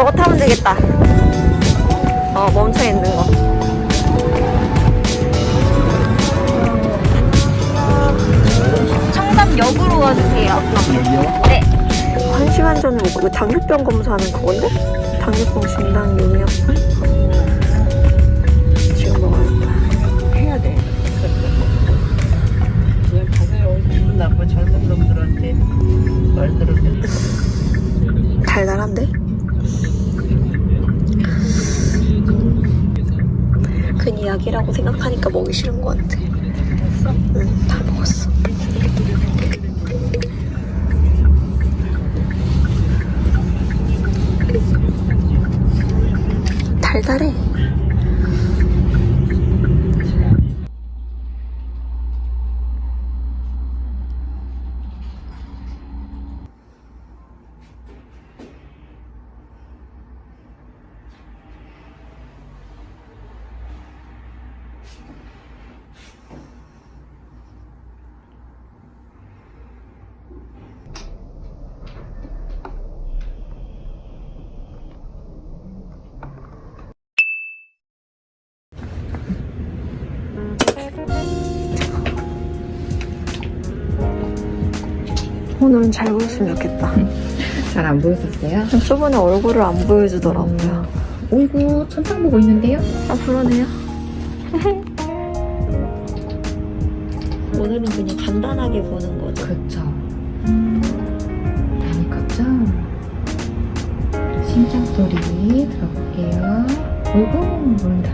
저거 타면 되겠다. 멈춰 있는 거. 청담역으로 와주세요. 여기요? 네. 1시간 전에 오고, 이거 당뇨병 검사하는 그건데? 당뇨병 진단 용이었어? 지금 먹어야겠다. 해야 돼. 그냥 가세요. 기분 나쁜 젊은 놈들한테 말 들으면. 달달한데? 괜히 약이라고 생각하니까 먹기 싫은 것 같아. 응, 다 먹었어. 달달해. 오늘은 잘 보였으면 좋겠다. 잘 안 보였었어요? 저번에 얼굴을 안 보여주더라고요. 어이구, 천장 보고 있는데요? 아, 그러네요. 오늘은 그냥 간단하게 보는 거죠. 그쵸. 많이 컸죠? 심장 소리 들어볼게요. 어이구, 놀다.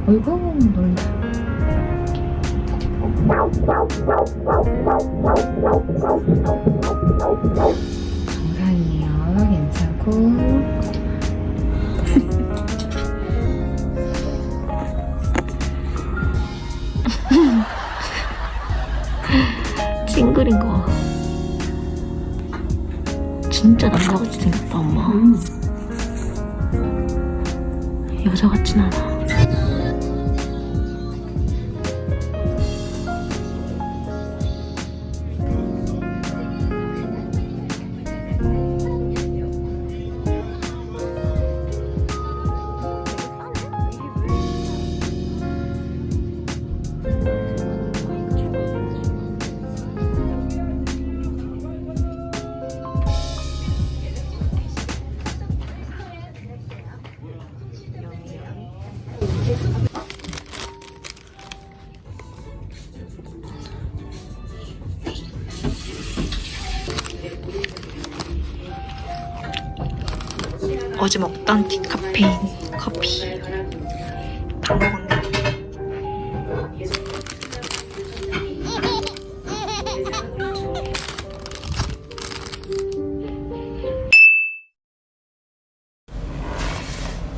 어이구, 놀다. 정상이에요. 괜찮고. 찡그린 거. 진짜 남자같이 생겼다, 엄마. 여자 같진 않아. 어제 먹던 디카페인 커피 다 먹었네.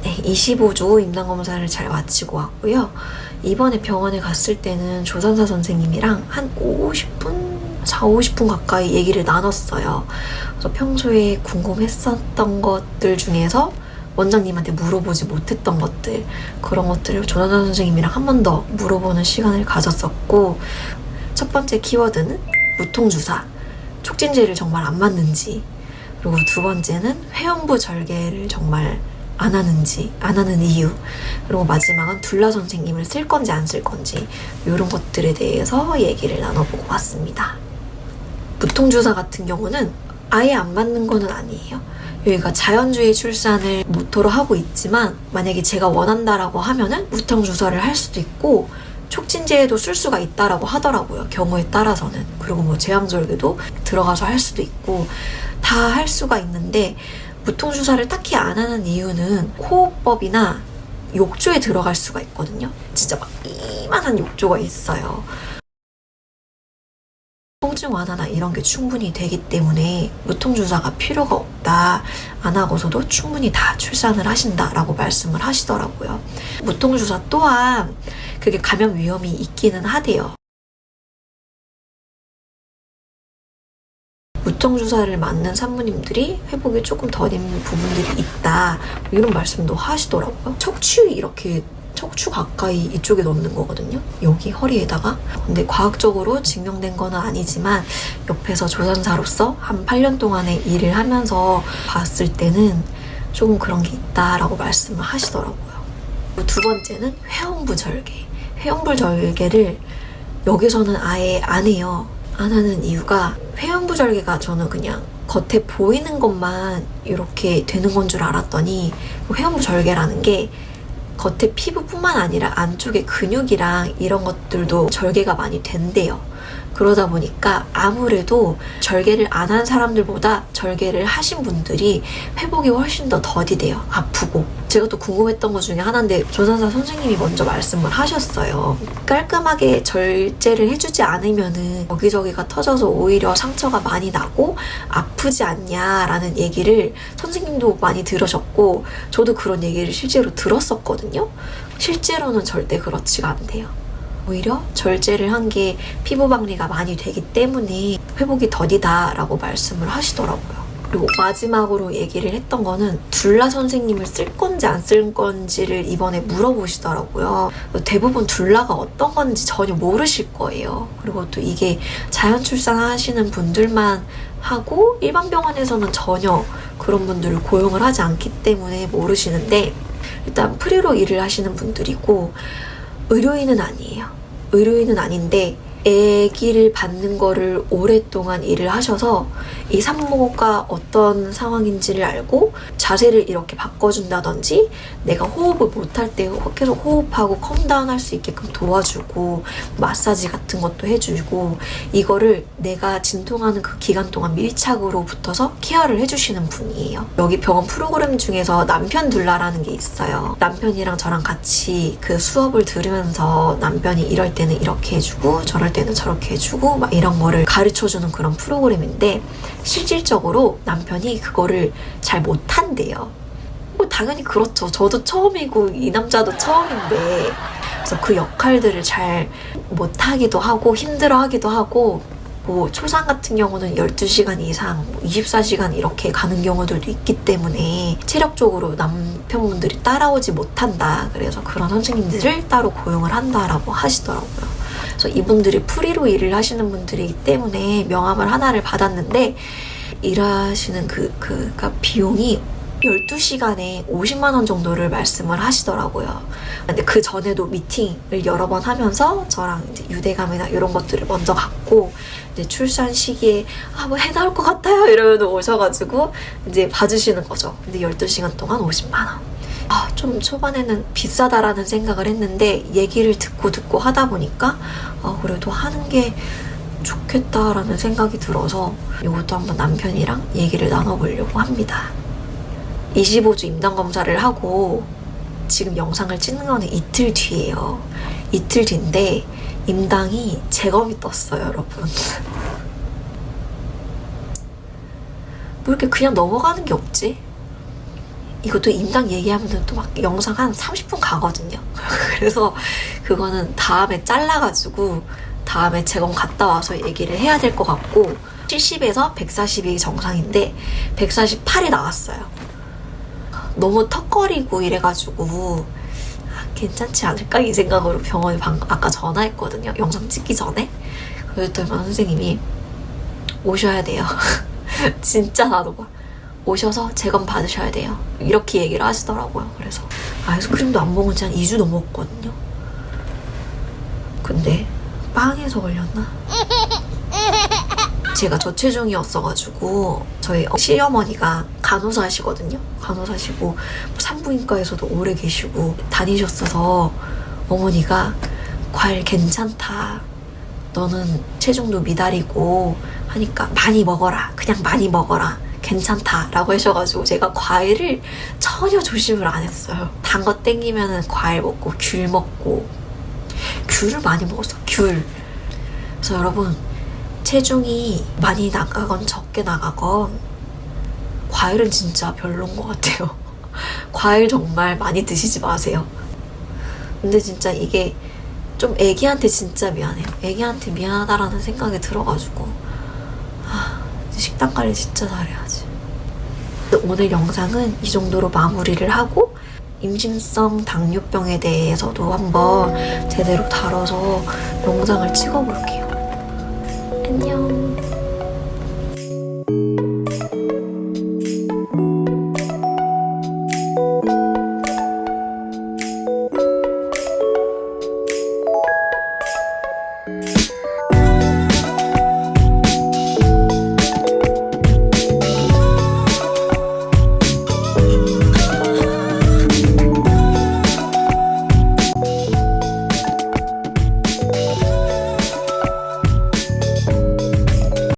네, 25조 임상검사를 잘 마치고 왔고요. 이번에 병원에 갔을 때는 조산사 선생님이랑 한 50분 가까이 얘기를 나눴어요. 그래서 평소에 궁금했었던 것들 중에서 원장님한테 물어보지 못했던 것들, 그런 것들을 조산사 선생님이랑 한 번 더 물어보는 시간을 가졌었고, 첫 번째 키워드는 무통주사, 촉진제를 정말 안 맞는지, 그리고 두 번째는 회원부 절개를 정말 안 하는지, 안 하는 이유, 그리고 마지막은 둘라 선생님을 쓸 건지 안 쓸 건지, 이런 것들에 대해서 얘기를 나눠보고 왔습니다. 무통주사 같은 경우는 아예 안 맞는 거는 아니에요. 여기가 자연주의 출산을 모토로 하고 있지만, 만약에 제가 원한다라고 하면은 무통주사를 할 수도 있고 촉진제에도 쓸 수가 있다라고 하더라고요. 경우에 따라서는. 그리고 뭐 제왕절개도 들어가서 할 수도 있고 다 할 수가 있는데, 무통주사를 딱히 안 하는 이유는 호흡법이나 욕조에 들어갈 수가 있거든요. 진짜 막 이만한 욕조가 있어요. 통증 완화나 이런 게 충분히 되기 때문에 무통주사가 필요가 없다, 안 하고서도 충분히 다 출산을 하신다라고 말씀을 하시더라고요. 무통주사 또한 그게 감염 위험이 있기는 하대요. 무통주사를 맞는 산모님들이 회복이 조금 더딘 부분들이 있다, 이런 말씀도 하시더라고요. 척추 가까이 이쪽에 넣는 거거든요. 여기 허리에다가. 근데 과학적으로 증명된 거는 아니지만 옆에서 조산사로서 한 8년 동안의 일을 하면서 봤을 때는 조금 그런 게 있다라고 말씀을 하시더라고요. 두 번째는 회원부절개. 회원부절개를 여기서는 아예 안 해요. 안 하는 이유가 회원부절개가 저는 그냥 겉에 보이는 것만 이렇게 되는 건 줄 알았더니 회원부절개라는 게 겉에 피부뿐만 아니라 안쪽에 근육이랑 이런 것들도 절개가 많이 된대요. 그러다 보니까 아무래도 절개를 안 한 사람들보다 절개를 하신 분들이 회복이 훨씬 더 더디돼요. 아프고. 제가 또 궁금했던 것 중에 하나인데 조산사 선생님이 먼저 말씀을 하셨어요. 깔끔하게 절제를 해주지 않으면은 여기저기가 터져서 오히려 상처가 많이 나고 아프지 않냐라는 얘기를 선생님도 많이 들으셨고 저도 그런 얘기를 실제로 들었었거든요. 실제로는 절대 그렇지가 않대요. 오히려 절제를 한 게 피부 박리가 많이 되기 때문에 회복이 더디다라고 말씀을 하시더라고요. 그리고 마지막으로 얘기를 했던 거는 둘라 선생님을 쓸 건지 안 쓸 건지를 이번에 물어보시더라고요. 대부분 둘라가 어떤 건지 전혀 모르실 거예요. 그리고 또 이게 자연 출산하시는 분들만 하고 일반 병원에서는 전혀 그런 분들을 고용을 하지 않기 때문에 모르시는데 일단 프리로 일을 하시는 분들이고 의료인은 아니에요. 의료인은 아닌데 아기를 받는 거를 오랫동안 일을 하셔서 이 산모가 어떤 상황인지를 알고 자세를 이렇게 바꿔준다든지 내가 호흡을 못할 때 계속 호흡하고 컴다운 할 수 있게끔 도와주고 마사지 같은 것도 해주고 이거를 내가 진통하는 그 기간 동안 밀착으로 붙어서 케어를 해주시는 분이에요. 여기 병원 프로그램 중에서 남편 둘라라는 게 있어요. 남편이랑 저랑 같이 그 수업을 들으면서 남편이 이럴 때는 이렇게 해주고 저럴 때는 저렇게 해주고 막 이런 거를 가르쳐주는 그런 프로그램인데 실질적으로 남편이 그거를 잘 못한대요. 뭐 당연히 그렇죠. 저도 처음이고 이 남자도 처음인데 그래서 그 역할들을 잘 못하기도 하고 힘들어하기도 하고 뭐 초산 같은 경우는 12시간 이상 24시간 이렇게 가는 경우들도 있기 때문에 체력적으로 남편분들이 따라오지 못한다. 그래서 그런 선생님들을 따로 고용을 한다라고 하시더라고요. 그래서 이분들이 프리로 일을 하시는 분들이기 때문에 명함을 하나를 받았는데 일하시는 그러니까 비용이 12시간에 50만 원 정도를 말씀을 하시더라고요. 근데 그 전에도 미팅을 여러 번 하면서 저랑 이제 유대감이나 이런 것들을 먼저 갖고 이제 출산 시기에 뭐 해 나올 것 같아요 이러면 오셔가지고 이제 봐주시는 거죠. 근데 12시간 동안 50만 원. 좀 초반에는 비싸다라는 생각을 했는데 얘기를 듣고 하다 보니까 그래도 하는 게 좋겠다라는 생각이 들어서 이것도 한번 남편이랑 얘기를 나눠보려고 합니다. 25주 임당검사를 하고 지금 영상을 찍는 거는 이틀 뒤예요. 이틀 뒤인데 임당이 재검이 떴어요, 여러분. 뭐 이렇게 그냥 넘어가는 게 없지? 이것도 임당 얘기하면 또 막 영상 한 30분 가거든요. 그래서 그거는 다음에 잘라가지고 다음에 재검 갔다 와서 얘기를 해야 될 것 같고 70에서 140이 정상인데 148이 나왔어요. 너무 턱거리고 이래가지고 괜찮지 않을까 이 생각으로 병원에 아까 전화했거든요. 영상 찍기 전에. 그랬더니 선생님이 오셔야 돼요. 진짜 나도 봐. 오셔서 재검 받으셔야 돼요. 이렇게 얘기를 하시더라고요. 그래서 아이스크림도 안 먹은 지 한 2주 넘었거든요. 근데 빵에서 걸렸나? 제가 저체중이었어가지고 저희 시어머니가 간호사 하시거든요. 간호사시고 산부인과에서도 오래 계시고 다니셨어서 어머니가 과일 괜찮다. 너는 체중도 미달이고 하니까 많이 먹어라. 그냥 많이 먹어라. 괜찮다라고 하셔가지고 제가 과일을 전혀 조심을 안 했어요. 단 거 땡기면은 과일 먹고 귤 먹고 귤을 많이 먹었어. 귤. 그래서 여러분 체중이 많이 나가건 적게 나가건 과일은 진짜 별로인 것 같아요. 과일 정말 많이 드시지 마세요. 근데 진짜 이게 좀 애기한테 진짜 미안해요. 애기한테 미안하다라는 생각이 들어가지고 식단 관리 진짜 잘해야지. 오늘 영상은 이 정도로 마무리를 하고 임신성 당뇨병에 대해서도 한번 제대로 다뤄서 영상을 찍어볼게요. 안녕.